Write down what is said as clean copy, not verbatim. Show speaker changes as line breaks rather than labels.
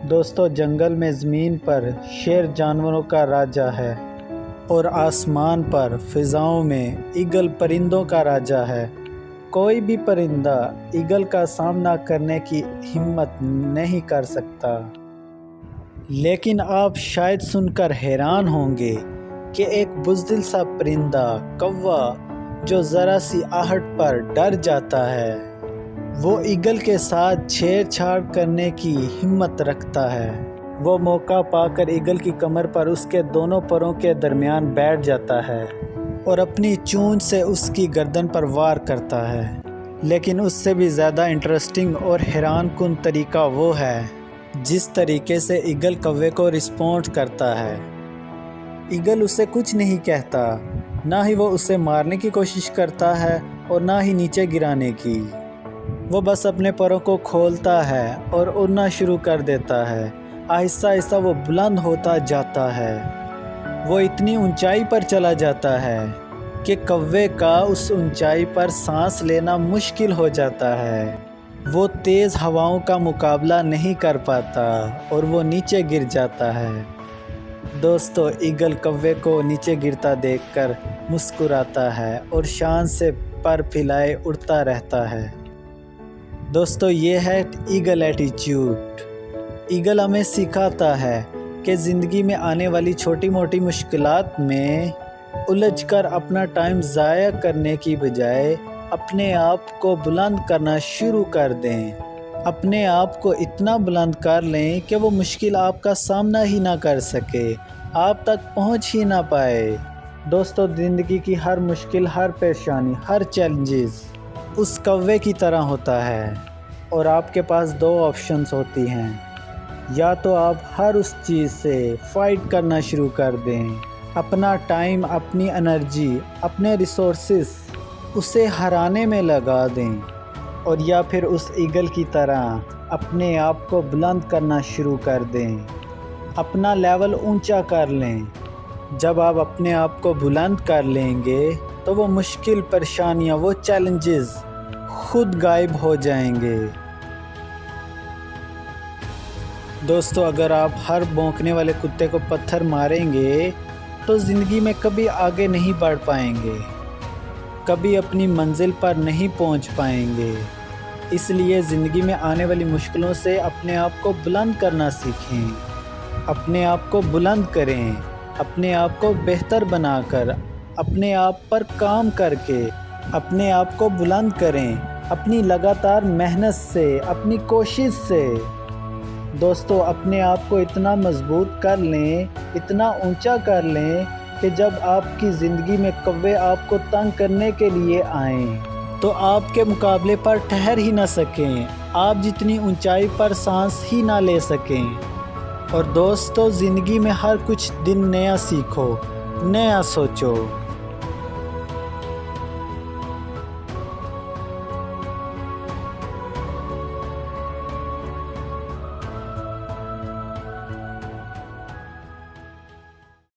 दोस्तों, जंगल में ज़मीन पर शेर जानवरों का राजा है और आसमान पर फ़िज़ाओं में ईगल परिंदों का राजा है। कोई भी परिंदा ईगल का सामना करने की हिम्मत नहीं कर सकता। लेकिन आप शायद सुनकर हैरान होंगे कि एक बुज़दिल सा परिंदा कौवा जो ज़रा सी आहट पर डर जाता है, वो ईगल के साथ छेड़छाड़ करने की हिम्मत रखता है। वो मौका पाकर ईगल की कमर पर उसके दोनों पैरों के दरमियान बैठ जाता है और अपनी चोंच से उसकी गर्दन पर वार करता है। लेकिन उससे भी ज़्यादा इंटरेस्टिंग और हैरानकुन तरीका वो है जिस तरीके से ईगल कौवे को रिस्पॉन्ड करता है। ईगल उसे कुछ नहीं कहता, ना ही वो उसे मारने की कोशिश करता है और ना ही नीचे गिराने की। वो बस अपने पैरों को खोलता है और उड़ना शुरू कर देता है। आहिस्ता आहिस्ता वो बुलंद होता जाता है। वो इतनी ऊंचाई पर चला जाता है कि कौवे का उस ऊंचाई पर सांस लेना मुश्किल हो जाता है। वो तेज़ हवाओं का मुकाबला नहीं कर पाता और वो नीचे गिर जाता है। दोस्तों, ईगल कौवे को नीचे गिरता देखकर मुस्कुराता है और शान से पर फैलाए उड़ता रहता है। दोस्तों, ये है ईगल एटीट्यूड। ईगल हमें सिखाता है कि ज़िंदगी में आने वाली छोटी मोटी मुश्किलात में उलझकर अपना टाइम ज़ाया करने की बजाय अपने आप को बुलंद करना शुरू कर दें। अपने आप को इतना बुलंद कर लें कि वो मुश्किल आपका सामना ही ना कर सके, आप तक पहुंच ही ना पाए। दोस्तों, ज़िंदगी की हर मुश्किल, हर परेशानी, हर चैलेंजेस उस कौवे की तरह होता है और आपके पास दो ऑप्शंस होती हैं। या तो आप हर उस चीज़ से फ़ाइट करना शुरू कर दें, अपना टाइम, अपनी एनर्जी, अपने रिसोर्सेस उसे हराने में लगा दें, और या फिर उस ईगल की तरह अपने आप को बुलंद करना शुरू कर दें, अपना लेवल ऊंचा कर लें। जब आप अपने आप को बुलंद कर लेंगे तो वो मुश्किल परेशानियां, वो चैलेंजेस खुद गायब हो जाएंगे। दोस्तों, अगर आप हर भौंकने वाले कुत्ते को पत्थर मारेंगे तो ज़िंदगी में कभी आगे नहीं बढ़ पाएंगे, कभी अपनी मंजिल पर नहीं पहुंच पाएंगे। इसलिए ज़िंदगी में आने वाली मुश्किलों से अपने आप को बुलंद करना सीखें। अपने आप को बुलंद करें, अपने आप को बेहतर बनाकर, अपने आप पर काम करके अपने आप को बुलंद करें, अपनी लगातार मेहनत से, अपनी कोशिश से। दोस्तों, अपने आप को इतना मजबूत कर लें, इतना ऊंचा कर लें कि जब आपकी ज़िंदगी में कौवे आपको तंग करने के लिए आएं तो आपके मुकाबले पर ठहर ही ना सकें, आप जितनी ऊंचाई पर सांस ही ना ले सकें। और दोस्तों, ज़िंदगी में हर कुछ दिन नया सीखो, नया सोचो।